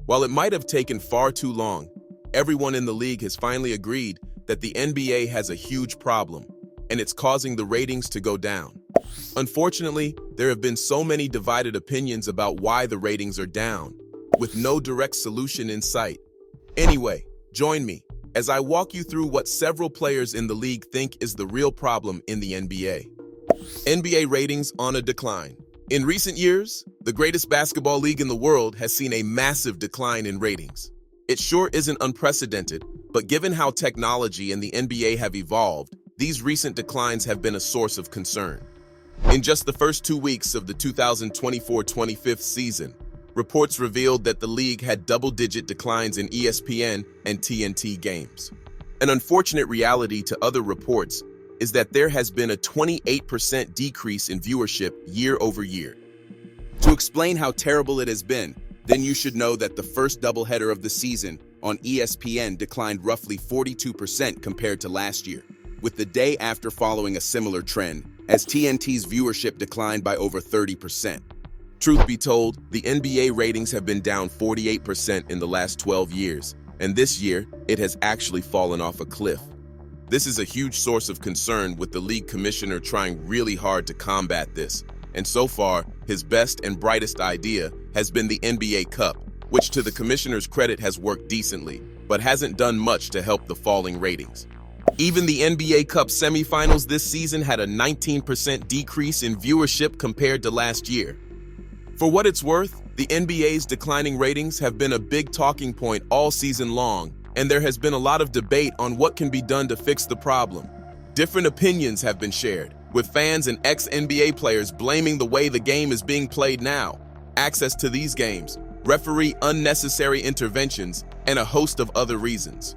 While it might have taken far too long, everyone in the league has finally agreed that the NBA has a huge problem, and it's causing the ratings to go down. Unfortunately, there have been so many divided opinions about why the ratings are down, with no direct solution in sight. Anyway, join me as I walk you through what several players in the league think is the real problem in the NBA. NBA ratings on a decline. In recent years, the greatest basketball league in the world has seen a massive decline in ratings. It sure isn't unprecedented, but given how technology and the NBA have evolved, these recent declines have been a source of concern. In just the first 2 weeks of the 2024-25 season, reports revealed that the league had double-digit declines in ESPN and TNT games. An unfortunate reality to other reports is that there has been a 28% decrease in viewership year over year. To explain how terrible it has been, then you should know that the first doubleheader of the season on ESPN declined roughly 42% compared to last year, with the day after following a similar trend, as TNT's viewership declined by over 30%. Truth be told, the NBA ratings have been down 48% in the last 12 years, and this year, it has actually fallen off a cliff. This is a huge source of concern, with the league commissioner trying really hard to combat this, and so far, his best and brightest idea has been the NBA Cup, which to the commissioner's credit has worked decently, but hasn't done much to help the falling ratings. Even the NBA Cup semifinals this season had a 19% decrease in viewership compared to last year. For what it's worth, the NBA's declining ratings have been a big talking point all season long, and there has been a lot of debate on what can be done to fix the problem. Different opinions have been shared, with fans and ex-NBA players blaming the way the game is being played now, access to these games, referee unnecessary interventions, and a host of other reasons.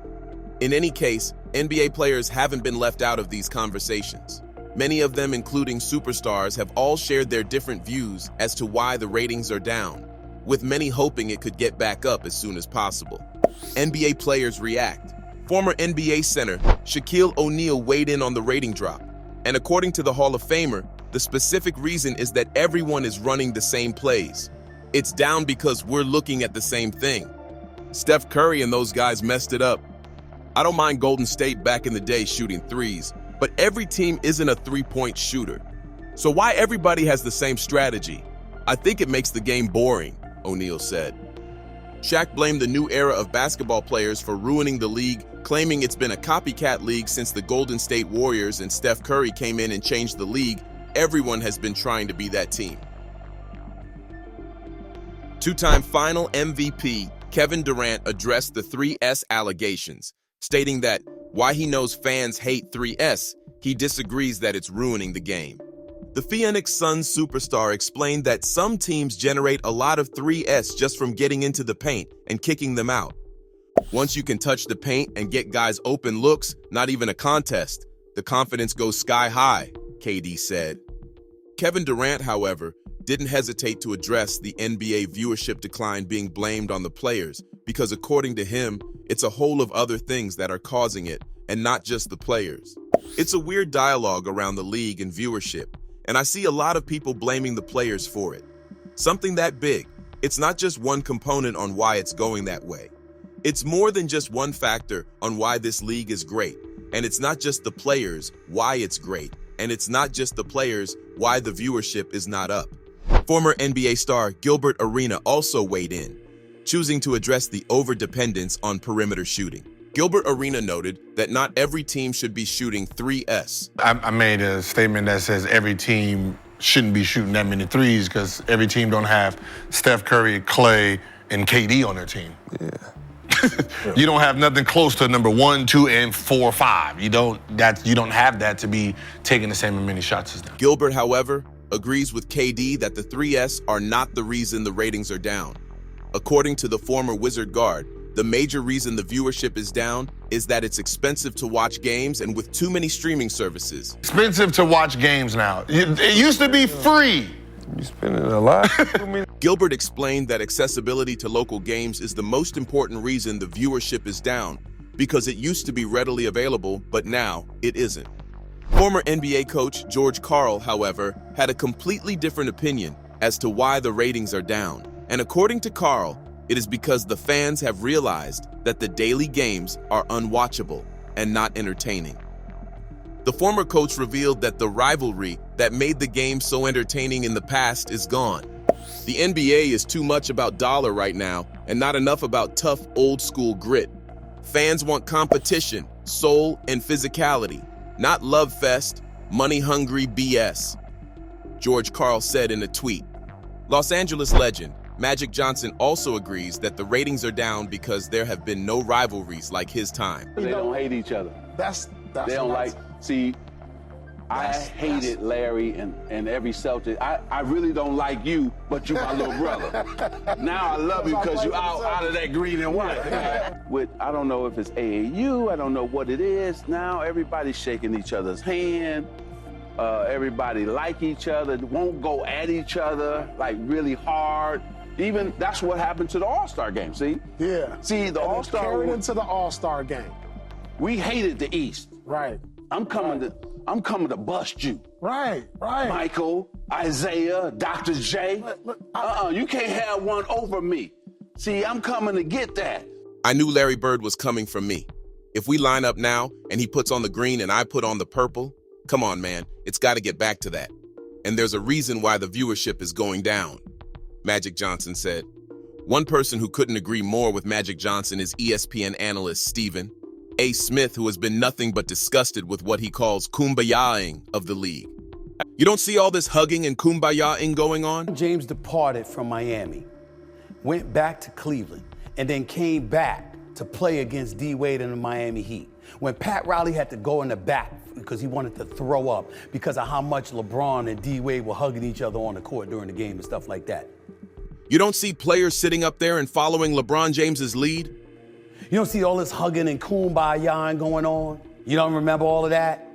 In any case, NBA players haven't been left out of these conversations. Many of them, including superstars, have all shared their different views as to why the ratings are down, with many hoping it could get back up as soon as possible. NBA players react. Former NBA center Shaquille O'Neal weighed in on the rating drop, and according to the Hall of Famer, the specific reason is that everyone is running the same plays. It's down because we're looking at the same thing. Steph Curry and those guys messed it up. I don't mind Golden State back in the day shooting threes, but every team isn't a three-point shooter. So why everybody has the same strategy? I think it makes the game boring, O'Neal said. Shaq blamed the new era of basketball players for ruining the league, claiming it's been a copycat league since the Golden State Warriors and Steph Curry came in and changed the league. Everyone has been trying to be that team. Two-time final MVP Kevin Durant addressed the 3S allegations, stating that while he knows fans hate 3S, he disagrees that it's ruining the game. The Phoenix Suns superstar explained that some teams generate a lot of 3S just from getting into the paint and kicking them out. Once you can touch the paint and get guys open looks, not even a contest, the confidence goes sky high, KD said. Kevin Durant, however, didn't hesitate to address the NBA viewership decline being blamed on the players, because according to him, it's a whole of other things that are causing it, and not just the players. It's a weird dialogue around the league and viewership, and I see a lot of people blaming the players for it. Something that big, it's not just one component on why it's going that way. It's more than just one factor on why this league is great, and it's not just the players why it's great, and it's not just the players why the viewership is not up. Former NBA star Gilbert Arenas also weighed in, choosing to address the overdependence on perimeter shooting. Gilbert Arenas noted that not every team should be shooting 3S. I made a statement that says every team shouldn't be shooting that many threes because every team don't have Steph Curry, Clay, and KD on their team. Yeah. You don't have nothing close to number 1, 2, and 4, 5. You don't have that to be taking the same many shots as them. Gilbert, however, agrees with KD that the 3S are not the reason the ratings are down. According to the former Wizard guard, the major reason the viewership is down is that it's expensive to watch games, and with too many streaming services. Expensive to watch games now. It used to be free. You spending a lot? Gilbert explained that accessibility to local games is the most important reason the viewership is down, because it used to be readily available, but now it isn't. Former NBA coach George Karl, however, had a completely different opinion as to why the ratings are down. And according to Karl, It is because the fans have realized that the daily games are unwatchable and not entertaining. The former coach revealed that the rivalry that made the game so entertaining in the past is gone. The NBA is too much about dollar right now and not enough about tough old-school grit. Fans want competition, soul, and physicality, not love fest, money-hungry BS. George Karl said in a tweet. Los Angeles legend Magic Johnson also agrees that the ratings are down because there have been no rivalries like his time. They don't hate each other. That's They don't like, see, I hated Larry and every Celtic. I really don't like you, but you my little brother. Now I love you because you out of that green and white. I don't know if it's AAU, I don't know what it is. Now everybody's shaking each other's hand. Everybody like each other, won't go at each other like really hard. Even that's what happened to the All-Star game, see? Yeah. See, the All-Star carried into the All-Star game. We hated the East. Right. I'm coming to bust you. Right. Michael, Isaiah, Dr. J. You can't have one over me. See, I'm coming to get that. I knew Larry Bird was coming from me. If we line up now and he puts on the green and I put on the purple, come on, man, it's got to get back to that. And there's a reason why the viewership is going down, Magic Johnson said. One person who couldn't agree more with Magic Johnson is ESPN analyst Stephen A. Smith, who has been nothing but disgusted with what he calls kumbaya-ing of the league. You don't see all this hugging and kumbaya-ing going on? James departed from Miami, went back to Cleveland, and then came back to play against D. Wade and the Miami Heat. When Pat Riley had to go in the back because he wanted to throw up because of how much LeBron and D. Wade were hugging each other on the court during the game and stuff like that. You don't see players sitting up there and following LeBron James's lead? You don't see all this hugging and kumbaya going on? You don't remember all of that?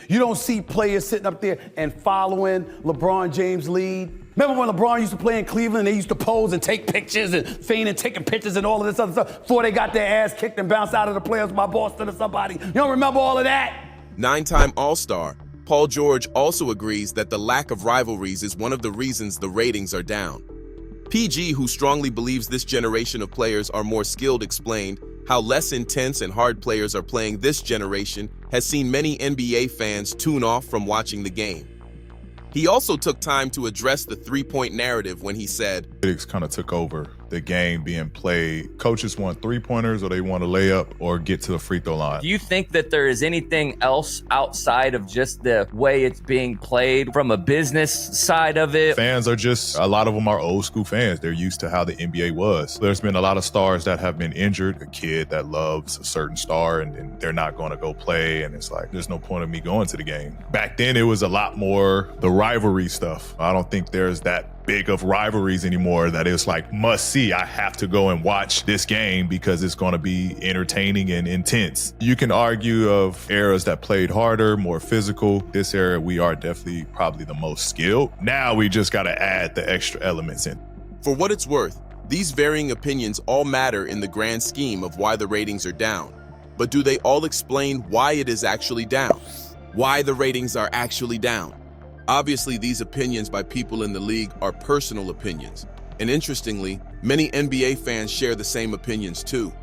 You don't see players sitting up there and following LeBron James' lead? Remember when LeBron used to play in Cleveland, they used to pose and take pictures and feign and taking pictures and all of this other stuff before they got their ass kicked and bounced out of the playoffs by Boston or somebody? You don't remember all of that? 9-time All-Star Paul George also agrees that the lack of rivalries is one of the reasons the ratings are down. PG, who strongly believes this generation of players are more skilled, explained how less intense and hard players are playing this generation has seen many NBA fans tune off from watching the game. He also took time to address the three-point narrative when he said, Critics kind of took over the game being played. Coaches want three-pointers or they want to lay up or get to the free throw line. Do you think that there is anything else outside of just the way it's being played from a business side of it? Fans are just, a lot of them are old school fans. They're used to how the NBA was. There's been a lot of stars that have been injured, a kid that loves a certain star and they're not going to go play. And it's like, there's no point of me going to the game. Back then, it was a lot more the rivalry stuff. I don't think there's that big of rivalries anymore that it's like must see. I have to go and watch this game because it's going to be entertaining and intense. You can argue of eras that played harder, more physical. This era, we are definitely probably the most skilled. Now we just got to add the extra elements in. For what it's worth, these varying opinions all matter in the grand scheme of why the ratings are down. But do they all explain why it is actually down? Why the ratings are actually down? Obviously, these opinions by people in the league are personal opinions. And interestingly, many NBA fans share the same opinions too.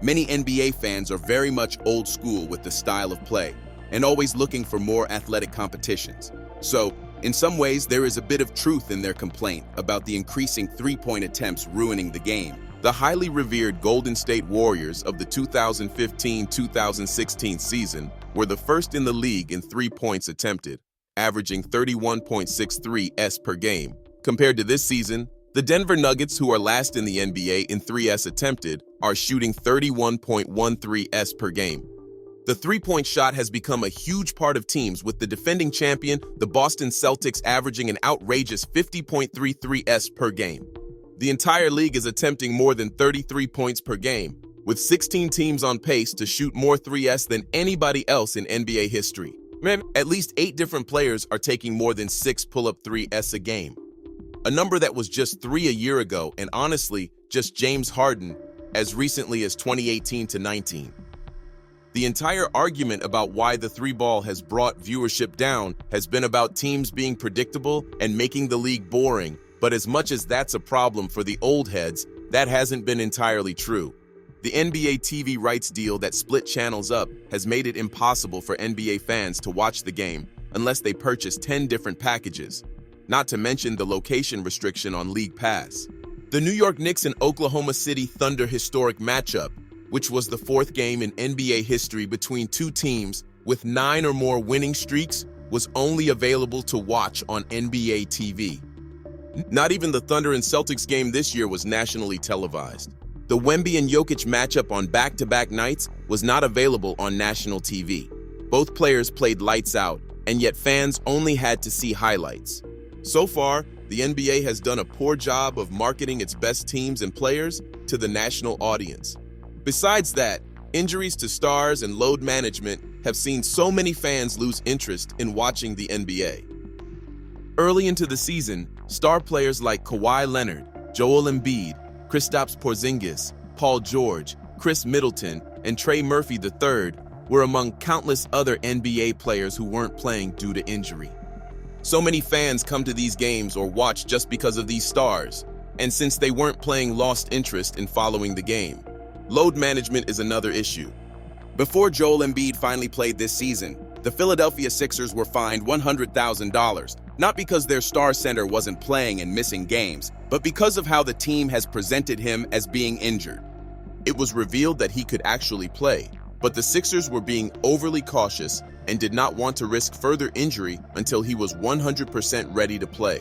Many NBA fans are very much old school with the style of play and always looking for more athletic competitions. So, in some ways, there is a bit of truth in their complaint about the increasing three-point attempts ruining the game. The highly revered Golden State Warriors of the 2015-2016 season were the first in the league in 3 points attempted, averaging 31.63 per game. Compared to this season, the Denver Nuggets, who are last in the NBA in 3s attempted, are shooting 31.13 per game. The three-point shot has become a huge part of teams, with the defending champion, the Boston Celtics, averaging an outrageous 50.33 per game. The entire league is attempting more than 33 points per game, with 16 teams on pace to shoot more 3s than anybody else in NBA history. At least 8 different players are taking more than 6 pull-up 3s a game. A number that was just 3 a year ago, and honestly, just James Harden as recently as 2018-19. The entire argument about why the three ball has brought viewership down has been about teams being predictable and making the league boring, but as much as that's a problem for the old heads, That hasn't been entirely true. The NBA TV rights deal that split channels up has made it impossible for NBA fans to watch the game unless they purchase 10 different packages, not to mention the location restriction on League Pass. The New York Knicks and Oklahoma City Thunder historic matchup, which was the fourth game in NBA history between two teams with 9 or more winning streaks, was only available to watch on NBA TV. Not even the Thunder and Celtics game this year was nationally televised. The Wemby and Jokic matchup on back-to-back nights was not available on national TV. Both players played lights out, and yet fans only had to see highlights. So far, the NBA has done a poor job of marketing its best teams and players to the national audience. Besides that, injuries to stars and load management have seen so many fans lose interest in watching the NBA. Early into the season, star players like Kawhi Leonard, Joel Embiid, Kristaps Porzingis, Paul George, Chris Middleton, and Trey Murphy III were among countless other NBA players who weren't playing due to injury. So many fans come to these games or watch just because of these stars, and since they weren't playing, lost interest in following the game. Load management is another issue. Before Joel Embiid finally played this season, the Philadelphia Sixers were fined $100,000, not because their star center wasn't playing and missing games, but because of how the team has presented him as being injured. It was revealed that he could actually play, but the Sixers were being overly cautious and did not want to risk further injury until he was 100% ready to play.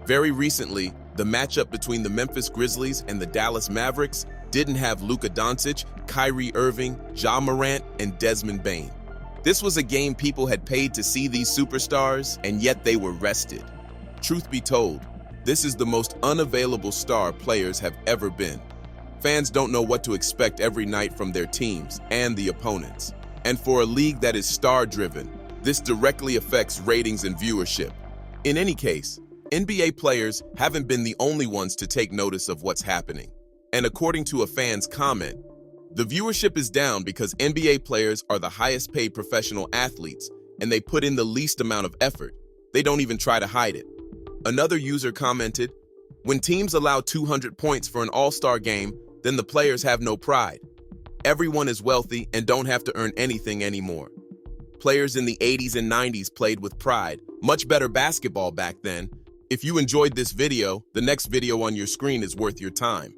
Very recently, the matchup between the Memphis Grizzlies and the Dallas Mavericks didn't have Luka Doncic, Kyrie Irving, Ja Morant, and Desmond Bane. This was a game people had paid to see these superstars, and yet they were rested. Truth be told, this is the most unavailable star players have ever been. Fans don't know what to expect every night from their teams and the opponents. And for a league that is star-driven, this directly affects ratings and viewership. In any case, NBA players haven't been the only ones to take notice of what's happening. And according to a fan's comment, the viewership is down because NBA players are the highest paid professional athletes and they put in the least amount of effort. They don't even try to hide it. Another user commented, "When teams allow 200 points for an all-star game, then the players have no pride. Everyone is wealthy and don't have to earn anything anymore. Players in the 80s and 90s played with pride, much better basketball back then. If you enjoyed this video, the next video on your screen is worth your time."